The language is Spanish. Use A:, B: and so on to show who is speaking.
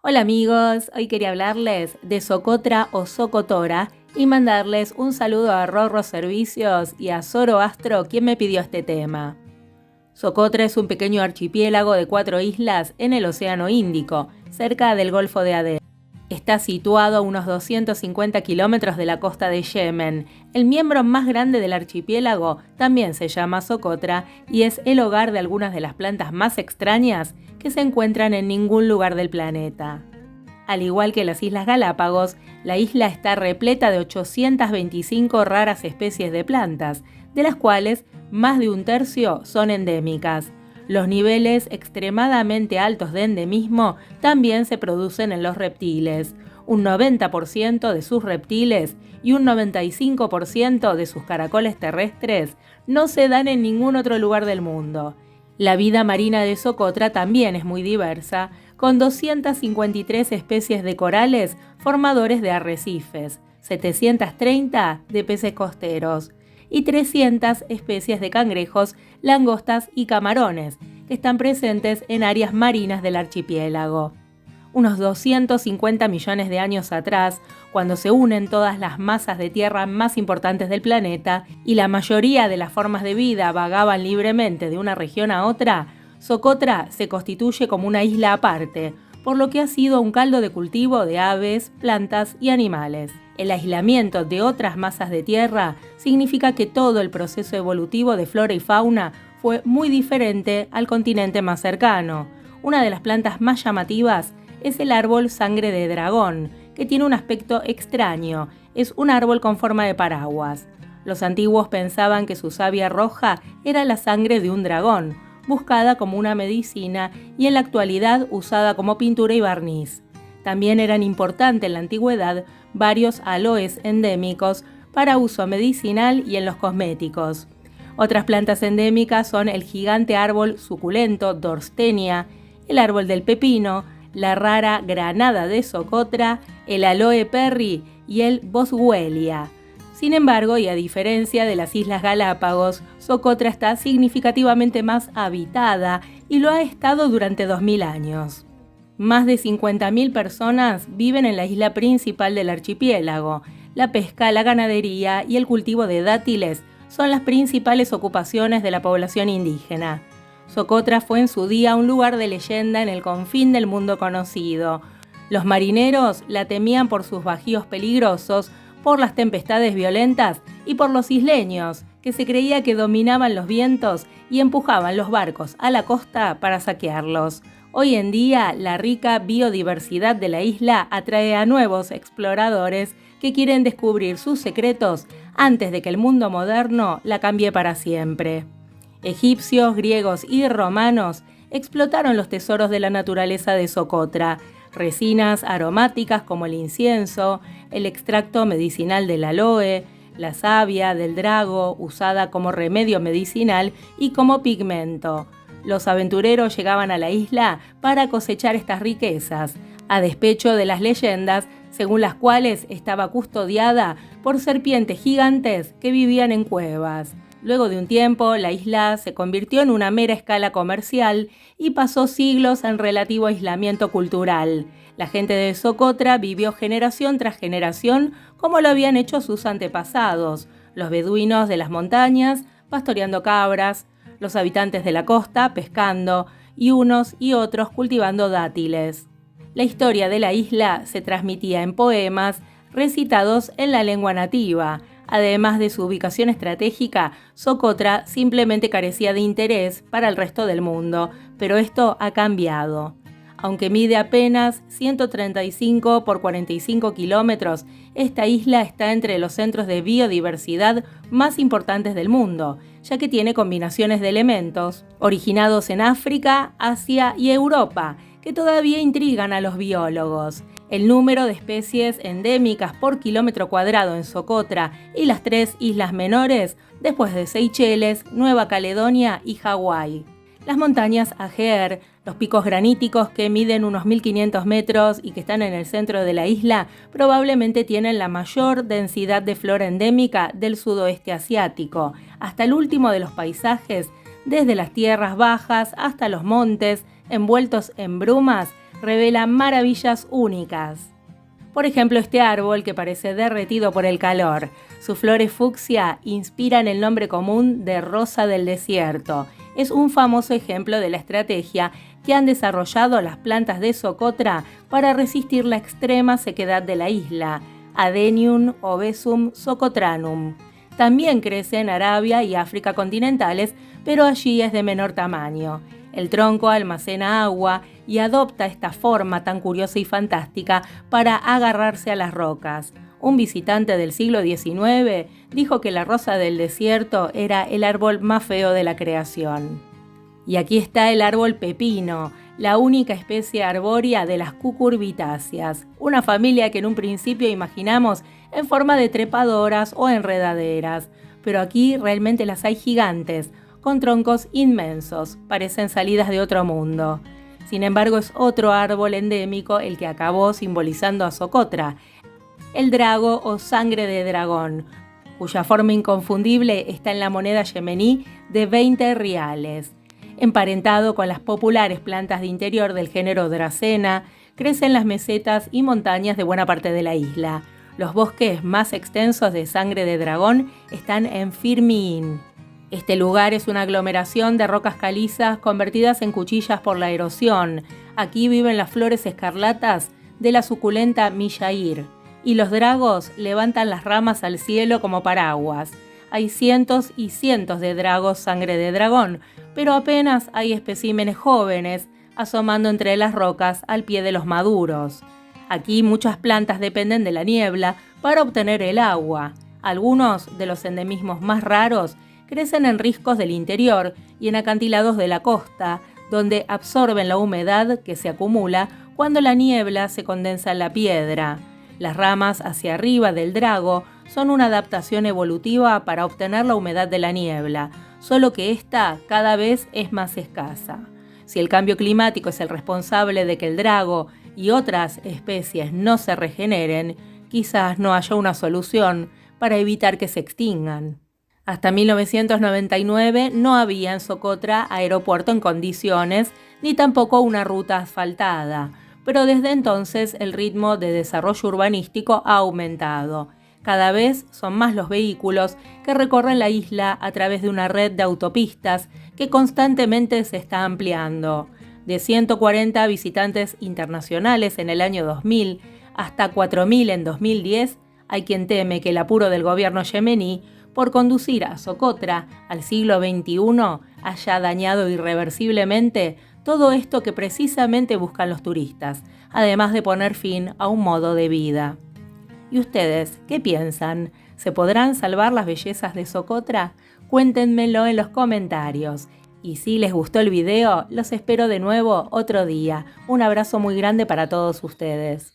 A: Hola amigos, hoy quería hablarles de Socotra o Socotora y mandarles un saludo a Rorro Servicios y a Zoroastro, quien me pidió este tema. Socotra es un pequeño archipiélago de 4 islas en el Océano Índico, cerca del Golfo de Adén. Está situado a unos 250 kilómetros de la costa de Yemen. El miembro más grande del archipiélago también se llama Socotra y es el hogar de algunas de las plantas más extrañas que se encuentran en ningún lugar del planeta. Al igual que las Islas Galápagos, la isla está repleta de 825 raras especies de plantas, de las cuales más de un tercio son endémicas. Los niveles extremadamente altos de endemismo también se producen en los reptiles. Un 90% de sus reptiles y un 95% de sus caracoles terrestres no se dan en ningún otro lugar del mundo. La vida marina de Socotra también es muy diversa, con 253 especies de corales formadores de arrecifes, 730 de peces costeros y 300 especies de cangrejos, langostas y camarones, que están presentes en áreas marinas del archipiélago. Unos 250 millones de años atrás, cuando se unen todas las masas de tierra más importantes del planeta y la mayoría de las formas de vida vagaban libremente de una región a otra, Socotra se constituye como una isla aparte, por lo que ha sido un caldo de cultivo de aves, plantas y animales. El aislamiento de otras masas de tierra significa que todo el proceso evolutivo de flora y fauna fue muy diferente al continente más cercano. Una de las plantas más llamativas es el árbol sangre de dragón, que tiene un aspecto extraño. Es un árbol con forma de paraguas. Los antiguos pensaban que su savia roja era la sangre de un dragón, buscada como una medicina y en la actualidad usada como pintura y barniz. También eran importantes en la antigüedad varios aloes endémicos para uso medicinal y en los cosméticos. Otras plantas endémicas son el gigante árbol suculento Dorstenia, el árbol del pepino, la rara granada de Socotra, el aloe perry y el boswellia. Sin embargo, y a diferencia de las Islas Galápagos, Socotra está significativamente más habitada y lo ha estado durante 2000 años. Más de 50.000 personas viven en la isla principal del archipiélago. La pesca, la ganadería y el cultivo de dátiles son las principales ocupaciones de la población indígena. Socotra fue en su día un lugar de leyenda en el confín del mundo conocido. Los marineros la temían por sus bajíos peligrosos, por las tempestades violentas y por los isleños, que se creía que dominaban los vientos y empujaban los barcos a la costa para saquearlos. Hoy en día, la rica biodiversidad de la isla atrae a nuevos exploradores que quieren descubrir sus secretos antes de que el mundo moderno la cambie para siempre. Egipcios, griegos y romanos explotaron los tesoros de la naturaleza de Socotra, resinas aromáticas como el incienso, el extracto medicinal del aloe, la savia del drago usada como remedio medicinal y como pigmento. Los aventureros llegaban a la isla para cosechar estas riquezas, a despecho de las leyendas según las cuales estaba custodiada por serpientes gigantes que vivían en cuevas. Luego de un tiempo, la isla se convirtió en una mera escala comercial y pasó siglos en relativo aislamiento cultural. La gente de Socotra vivió generación tras generación como lo habían hecho sus antepasados, los beduinos de las montañas, pastoreando cabras, los habitantes de la costa, pescando, y unos y otros cultivando dátiles. La historia de la isla se transmitía en poemas recitados en la lengua nativa. Además de su ubicación estratégica, Socotra simplemente carecía de interés para el resto del mundo, pero esto ha cambiado. Aunque mide apenas 135 por 45 kilómetros, esta isla está entre los centros de biodiversidad más importantes del mundo, ya que tiene combinaciones de elementos originados en África, Asia y Europa, que todavía intrigan a los biólogos. El número de especies endémicas por kilómetro cuadrado en Socotra y las 3 islas menores, después de Seychelles, Nueva Caledonia y Hawái. Las montañas Ajer, los picos graníticos que miden unos 1500 metros y que están en el centro de la isla, probablemente tienen la mayor densidad de flora endémica del sudoeste asiático. Hasta el último de los paisajes, desde las tierras bajas hasta los montes, envueltos en brumas, revela maravillas únicas. Por ejemplo, este árbol que parece derretido por el calor. Sus flores fucsia inspiran el nombre común de rosa del desierto. Es un famoso ejemplo de la estrategia que han desarrollado las plantas de Socotra para resistir la extrema sequedad de la isla, Adenium obesum socotranum. También crece en Arabia y África continentales, pero allí es de menor tamaño. El tronco almacena agua y adopta esta forma tan curiosa y fantástica para agarrarse a las rocas. Un visitante del siglo XIX dijo que la rosa del desierto era el árbol más feo de la creación. Y aquí está el árbol pepino, la única especie arbórea de las cucurbitáceas, una familia que en un principio imaginamos en forma de trepadoras o enredaderas, pero aquí realmente las hay gigantes, con troncos inmensos, parecen salidas de otro mundo. Sin embargo, es otro árbol endémico el que acabó simbolizando a Socotra, el drago o sangre de dragón, cuya forma inconfundible está en la moneda yemení de 20 riales. Emparentado con las populares plantas de interior del género Dracena, crece en las mesetas y montañas de buena parte de la isla. Los bosques más extensos de sangre de dragón están en Firmiin. Este lugar es una aglomeración de rocas calizas convertidas en cuchillas por la erosión. Aquí viven las flores escarlatas de la suculenta Millair, y los dragos levantan las ramas al cielo como paraguas. Hay cientos y cientos de dragos sangre de dragón, pero apenas hay especímenes jóvenes asomando entre las rocas al pie de los maduros. Aquí muchas plantas dependen de la niebla para obtener el agua. Algunos de los endemismos más raros crecen en riscos del interior y en acantilados de la costa, donde absorben la humedad que se acumula cuando la niebla se condensa en la piedra. Las ramas hacia arriba del drago son una adaptación evolutiva para obtener la humedad de la niebla, solo que esta cada vez es más escasa. Si el cambio climático es el responsable de que el drago y otras especies no se regeneren, quizás no haya una solución para evitar que se extingan. Hasta 1999 no había en Socotra aeropuerto en condiciones, ni tampoco una ruta asfaltada, pero desde entonces el ritmo de desarrollo urbanístico ha aumentado. Cada vez son más los vehículos que recorren la isla a través de una red de autopistas que constantemente se está ampliando. De 140 visitantes internacionales en el año 2000 hasta 4.000 en 2010, hay quien teme que el apuro del gobierno yemení por conducir a Socotra al siglo XXI haya dañado irreversiblemente todo esto que precisamente buscan los turistas, además de poner fin a un modo de vida. ¿Y ustedes qué piensan? ¿Se podrán salvar las bellezas de Socotra? Cuéntenmelo en los comentarios. Y si les gustó el video, los espero de nuevo otro día. Un abrazo muy grande para todos ustedes.